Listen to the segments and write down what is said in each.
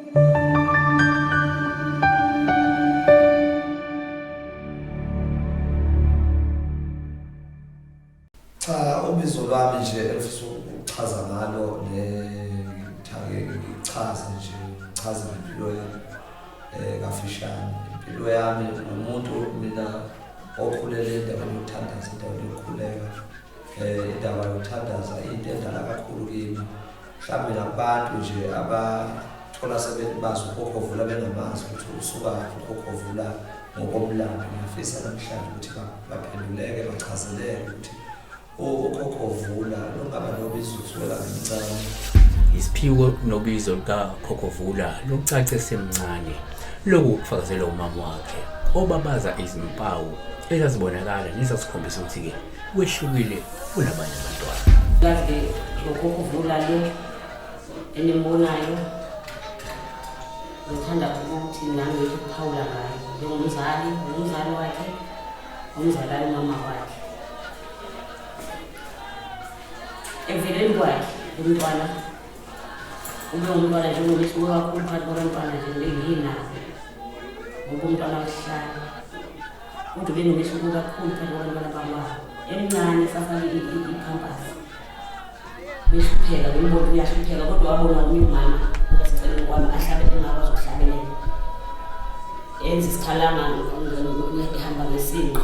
Cha ubizo lwami nje elifisa ukuchaza ngalo ngichaze nje ngichaze impilo yami kafishane. Impilo yami umuntu mina okhulele endaweni yokuthandaza, endaweni yokukhuleka, indaba yokuthandaza into endala kakhulu kimi. Mhlawumbe nabantu nje abathola sebebazi uKhokhovula bengamazi ukuthi usuka uKhokhovula ngokomlando. Ngiyafisa namhlanje ukuthi baphenduleke bachazeleke ukuthi uKhokhovula longaba nobizo kusukela kancane. Isiphiwo nobizo likaKhokhovula lokucace semncane lokhu kufakazelwa umama wakhe obabaza izimpawu ezazibonakala nezasikhombisa ukuthi-ke wehlukile kunabanye abantwana. Kazi uKhokhovula lo enimbonayo ngithanda ukuthi nami ukuphawula ngayo njengomzali, umzali wakhe, umzali umama wakhe. Emvelweni kwakhe umntwana ube umntwana njengoba esuke kakhulu phakathi kwabantwana nje bengiyinabo ngoba umntwana wehlala kodwa benobesuke kakhulu phakathi kwabantwana bamabo emncane safake ikhampasi beshupheka bembona uyahlupheka kodwa wabona omnye umama useceleni kwami ahlabele engakwazi ukuhlabelela enza isikhalanga ehamba ngesinqe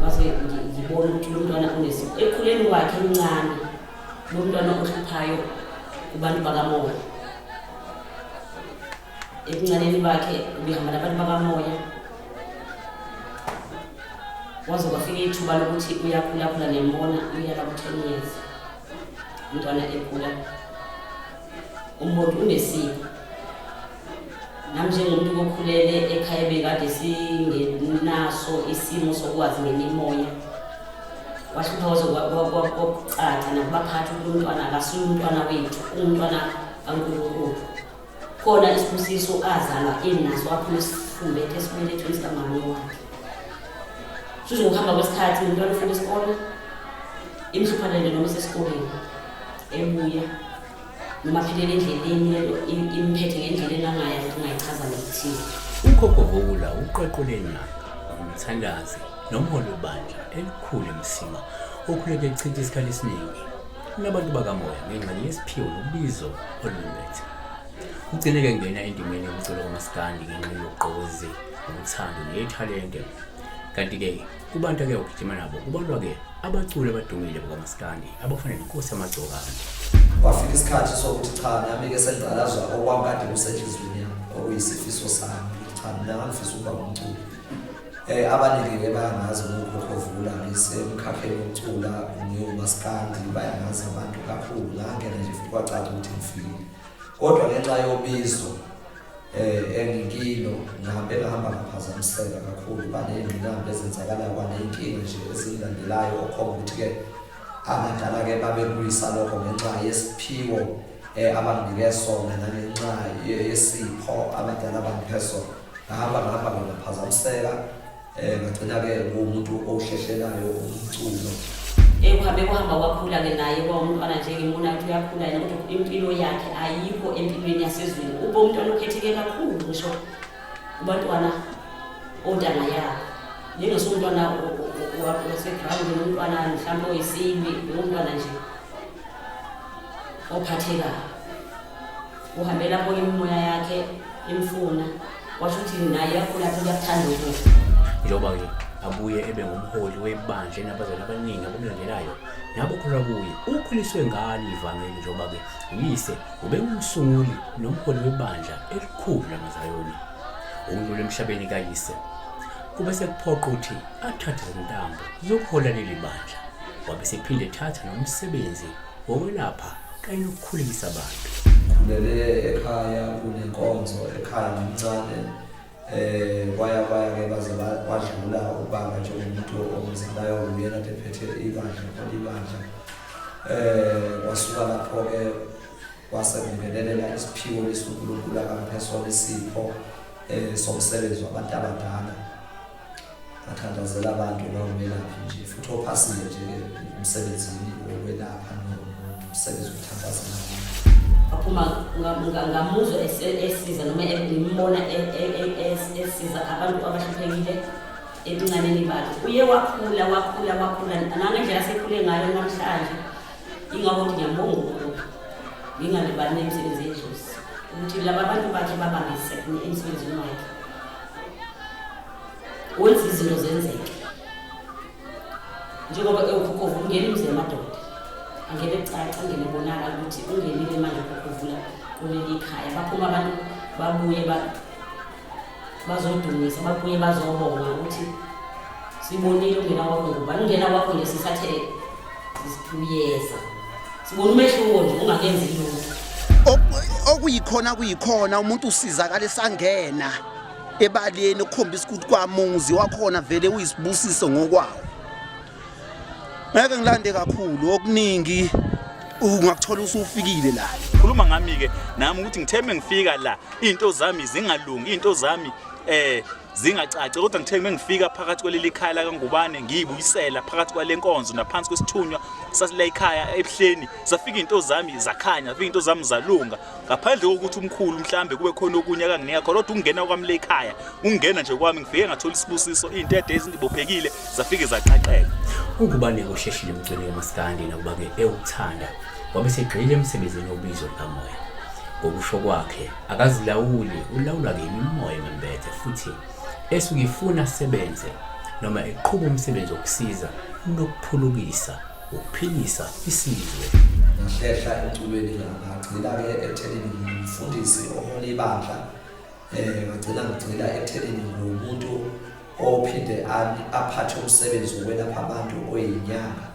base ngibona ukuthi lo mntwana unesipho ekhuleni kwakhe emncane lo mntwana ohluphayo kubantu bakamoya. Ebuncaneni bakhe ubehamba nabantu bakamoya waze kwafika ithuba lokuthi uyakhulakhula ngembona uyala ku-10 years umntwana ekhula umuntu unesipho. Nami njengomuntu okhulele ekhaya bekade singenaso isimo sokwazi ngemimoya wahlupha waze kwacaca nakubaphathi ukuthi umntwana akasuye umntwana wethu, umntwana kaNkulunkulu. Khona isibusiso azalwa enaso waphuma esifubethe esibelethweni sikamama wakhe. Suze ngokuhamba kwesikhathi umntwana ufika esikole imhluphanele noma sesikoleni ebuya noma philele endleleni imphethe ngendlela engaya ukuthi ungayichaza ngikuthini. uKhokhovula uqeqelena umthandazi nomholi webandla elikhulu eMsima okhuleke echitha isikhathi esiningi nabantu bakamoya ngenxa yesiphiwo nobizo olumbethe. Ugcine-ke ngena endimeni yokucula kwamaskandi ngenxa yogqozi, uthando nethalente. Kanti-ke kubantu-ke ukugijima nabo kubalwa-ke abaculi abadumile bakamaskandi abafana nenkosi yamagcokane. Kwafika isikhathi sokuthi cha nami-ke sengicalazwa okwami kade kusenhliziyweni yami okuyisifiso sami. Cha mina ngangifisa ukuba umculi. Abaningi-ke bayangazi uKhokhovula ngisemkhakheni wokucula ngiwumaskandi bayangazi abantu kakhulu ngangena nje futhi kwacaca ukuthi ngifikile. Kodwa ngenxa yobizo engikilo ngahamba ngaphazamiseka kakhulu baney'ngqinamba ezenzakalayo kwaney'nkinga nje ezilandelayo okhomba ukuthi-ke abadala-ke babekuyisa lokho ngenxa yesiphiwo abanginike sona nangenxa yesipho abadala abangiphe sona. Ngahamba ngaphazamiseka ngagcina-ke ngumuntu owuhlehlelayo umculo. Kuhamba kwakhula-ke naye kwawumntwana nje ngibona ukuthi uyakhula yena kodwa impilo yakhe ayikho empilweni yasezweni. Ube umntwana okhetheke kakhulu ngisho kubantwana ontanga yakhe. Njengesumntwana waseground umntwana mhlawumbe oyisini umntwana nje ophathekayo. Uhambe lapho imimoya yakhe imfuna washo ukuthi naye yakhula futhi uyakuthanda ukudla. Njengoba-ke abuye ebe ngumholi webandla enabazali abaningi abamlandelayo nabokholwa kuye. Ukhuliswe ngalo ivangeli njengoba-ke uyise ubengumsunguli nomholi webandla elikhulu lamaZayoni. Undlule emhlabeni kayise kube sekuphoqa ukuthi athathe izintambo zokuhola leli bandla. Wabe sephinde ethatha nomsebenzi wokwelapha kanye nokukhulisa abantu. Khulele ekhaya kunenkonzo ekhaya ngimncane kwaya-ke baze wadlula ubaba njengomuntu omzalayo uyena kade ephethe ibandla. Kwasuka lapho-ke kwasekungenelela isiphiwo lesiNkulunkulu akamphe sona isipho somsebenzi wabantu abadala. Ngathandazela abantu nawumelaphi nje futhi ophasile nje emsebenzini wokwelapha nomsebenzi wokuthandazela abantu. Aphuma ngamuzwa esiza noma ngimbona esiza abantu abahluphekile ebuncaneni bakhe. Uye wakhula nangendlela asekhule ngayo namhlanje. Ingakho ngithi ngiyambonga uNkulunkulu ngingalibali nemisebenzi yedlozi ukuthi laba bantu bakhe babambise emsebenzini wakhe wenza izinto zenzeke njengoba uKhokhovula ungena imizwa yamadoda angeke ecaca angeke ebonakala ukuthi ungenile manje uKhokhovula kuleli khaya. Baphuma abantu babuye bazodumisa babuye bazobonga ukuthi sibonile ungena kwakho ngubani. Ungena kwakho nje sisathe siyeza sibona umehluko nje ungakenzi lutho. Okuyikhona umuntu usizakala esangena ebaleni ukukhombisa ukuthi kwamuzi wakhona vele uyisibusiso ngokwawo. Ngeke ngilande kakhulu okuningi ungakuthola usufikile la. Khuluma ngami ke nami ukuthi ngitheme ngifika la into zami zingalungi, into zami zingacace, kodwa ngithe ngifika phakathi kweleli khaya la kaNgubane ngiyibuyisela phakathi kwale nkonzo naphansi kwesithunywa sasila ekhaya ebuhleni safika into zami zakhanya, zafika into zami zalunga ngaphandle kokuthi umkhulu mhlambe kube khona okunye akanginika khona. Kodwa ungena kwami le ekhaya, ungena nje kwami ngifike ngathola isibusiso, into ezindibophekile zafike zaqaqeka. uNgubane usheshile umculi kaMaskandi nakuba ke Uthando wabe segqile emsebenzini wobizo likamoya. Ngokusho kwakhe akazilawuli, ulawula ke imimoya membethe futhi esukifuna sebenze noma eqhubha umsebenzi wokusiza nokuphulukisa ukuphilisa isizwe. Ngahlehla emculweni ngagcina ke ekuthenini ngumfundisi ohola ibandla, ngagcina ekuthenini ngumuntu ophinde aphathe umsebenzi wokwelapha abantu oyinyanga.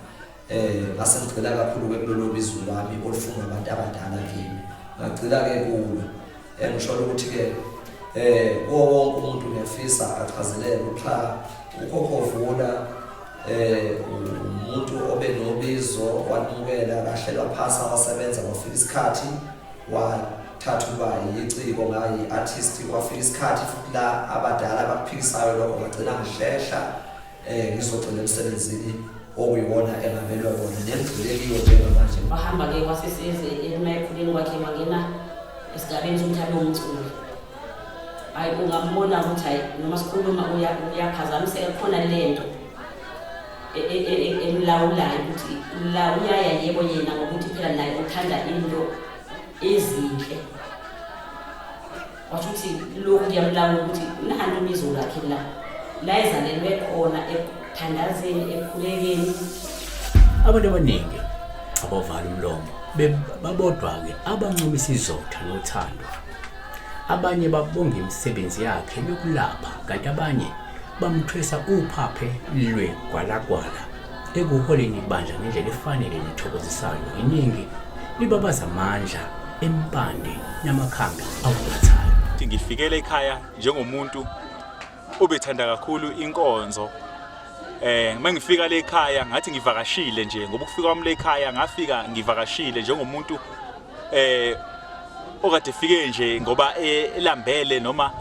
Ngase ngigcina kakhulu kulolu bizo lwami olufunwa abantu abadala kimi. Ngagcina ke kulo ngisho ukuthi ke wonke umuntu ngiyafisa achazelele ukuthi uKhokhovula umuntu obe nobizo wanukela kahlelwa phasa wasebenza kwafika isikhathi wathatha uba yiciko ngayi artist kwafika isikhathi futhi la abadala abaphikisayo lokho ngagcina ngihlehla ngizogcina emsebenzini okuyiwona engamelwe wona nengcileliwe njengamanje. Bahamba ke kwaseseze emayikhuleni kwakhe bangena esigabeni somthamo womculo. Hayi ungambona ukuthi hayi noma sikhuluma uyaphazamiseka khona lento emlawulayo ukuthi la uyaya yebo yena ngokuthi phela naye uthanda into ezinhle. Washo ukuthi lokhu kuyamlawula ukuthi unahamba ubizo lakhe la ezalelwe khona ekuthandazeni ekukhulekeni. Abantu abaningi abavala umlomo babodwa ke abancumisa izotha nothando. Abanye babonga imisebenzi yakhe yokulapha kanti abanye bamthwesa uphaphe lwegwalagwala ekuholeni ibandla ngendlela efanele nethokozisayo. Iningi libabaza amandla empande namakhanga awulathayo. Ngifikele ekhaya njengomuntu obethanda kakhulu inkonzo. Mangifika le ekhaya ngathi ngivakashile nje, ngoba ukufika kwami le ekhaya ngafika ngivakashile njengomuntu okade fike nje ngoba elambele noma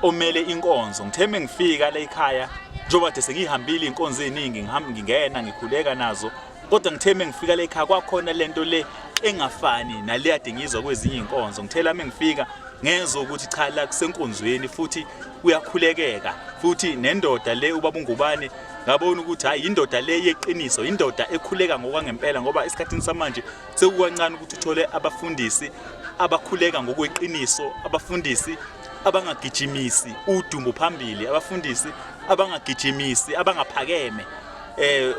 omele inkonzo. Ngitheme ngifika la ekhaya njengoba kade sengihambile inkonzo eziningi ngingena ngikhuleka nazo, kodwa ngitheme ngifika la ekhaya kwakhona lento le engafani nale ade ngizwa kwezinye inkonzo. Ngithela mengifika ngezwe ukuthi cha la kusenkonzweni futhi kuyakhulekeka, futhi nendoda le ubaba uNgubane ngabona ukuthi hayi indoda le yeqiniso, indoda ekhuleka ngokwangempela, ngoba esikhathini samanje sekukancane ukuthi uthole abafundisi abakhuleka ngokweqiniso, abafundisi abangagijimisi udumbo phambili, abafundisi abangagijimisi abangaphakeme.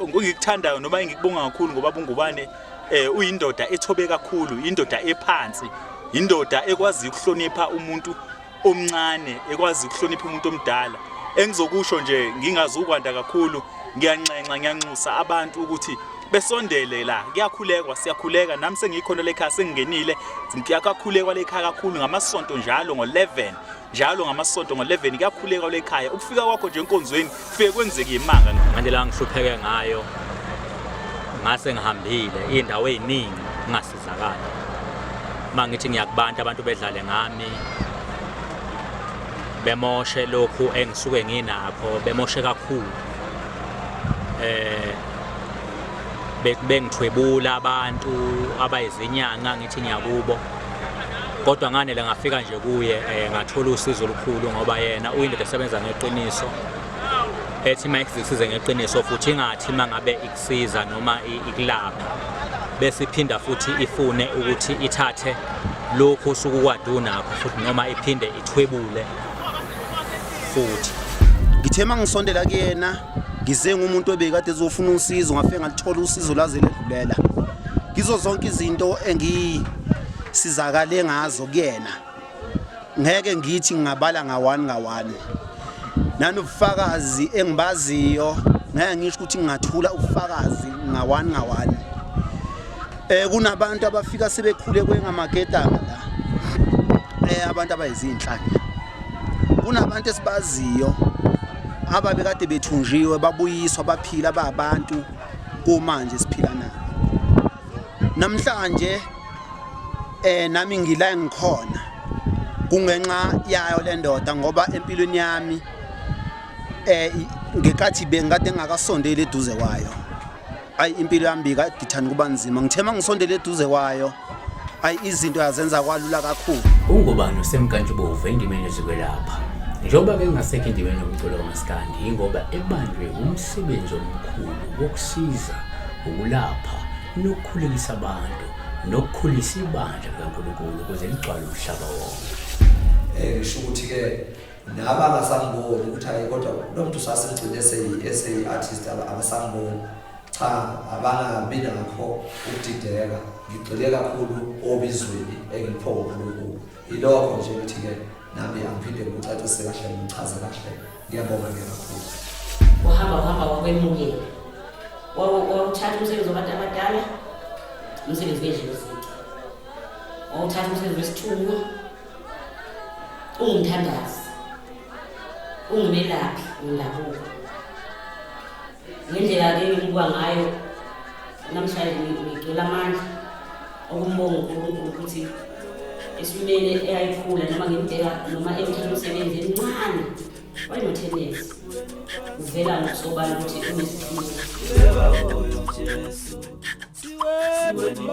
Ngikuthandayo noma ngikubonga kakhulu ngoba uNgubane uyindoda ethobe kakhulu, indoda ephansi, indoda ekwazi ukuhlonipha umuntu omncane, ekwazi ukuhlonipha umuntu omdala. Engizokusho nje ngingazukwanda kakhulu, ngiyanxusa abantu ukuthi besondele la, kuyakhulekwa, siyakhuleka. Nami sengikhona le ekhaya sengingenile, ngiyakakhulekwa le ekhaya kakhulu ngamasonto njalo ngo-11, njalo ngamasonto ngo-11 kuyakhulekwa le ekhaya. Ukufika kwakho nje enkonzweni kufike kwenzeke imanga. Manje la ngihlupheke ngayo ngase ngihambile indawo eziningi ngasizakala. Mangithi ngiyakubantu abantu bedlale ngami, bemoshe lokhu engisuke nginakho, bemoshe kakhulu. Bengithwebula abantu abayizinyanga ngithi ngiyakubo. kodwa nganele ngafika nje kuye ngathola usizo olukhulu ngoba yena uyindoda esebenza ngeqiniso ethi uma ikusize ngeqiniso futhi ingathi mangabe ikusiza noma ikulapha bese iphinda futhi ifune ukuthi ithathe lokho osuke ukwadunakho futhi noma iphinde ithwebule futhi. Ngithe mangisondela kuyena ngize ngumuntu obekade ezofuna usizo ngafike ngalithola usizo laze ledlulela. Kizo zonke izinto engisizakale ngazo kuyena ngeke ngithi ngingabala ngawani ngawani. Nanobufakazi engibaziyo ngeke ngisho ukuthi ngingathula ubufakazi ngawani ngawani. Kunabantu abafika sebekhule kwengamagedanga la. Abantu abayizinhlanga. Kunabantu esibaziyo ababekade bethunjiwe babuyiswa baphila ababantu kumanje siphila nabo. Namhlanje nami ngila ngikhona kungenxa yayo le ndoda ngoba empilweni yami ngekathi bengikade ngakasondela eduze kwayo. Ayi impilo yami bikadithani kuba nzima ngithema ngisondela eduze kwayo. Ayi izinto yazenza kwalula kakhulu. Ungubani usemkantshubovu endimeni ezikwelapha? Njengoba ke ngingasekho endimeni yomculo kaMaskandi ingoba ebanjwe umsebenzi omkhulu wokusiza ukulapha nokukhulisa abantu nokukhulisa ibandla likaNkulunkulu ukuze ligcwale umhlaba wonke. Ngisho ukuthi ke nabangasamboni ukuthi hayi kodwa lo muntu sasigcine eseyi-artist abasamboni. Cha, abangabi nakho ukudideka. Ngigxile kakhulu obizweni engipho uNkulunkulu. Ilokho nje ukuthi ke nami angiphinde ngicacise kahle ngichaze kahle. Ngiyabonga kakhulu. Uhamba kwemukela. Wawuthatha umsebenzi wabantu abadala, umsebenzi wedlozi. Wawuthatha umsebenzi wesithunywa, ungumthandazi, ungumelaphi wendabuko. Ngendlela ke engikuba ngayo namhlanje ngigcwele amandla okumbonga uNkulunkulu ukuthi esimene eyayikhula noma ngimdeka noma emthatha umsebenzi encane wayinothenesi uvela ngokusobala ukuthi unesiphiwo. Siweni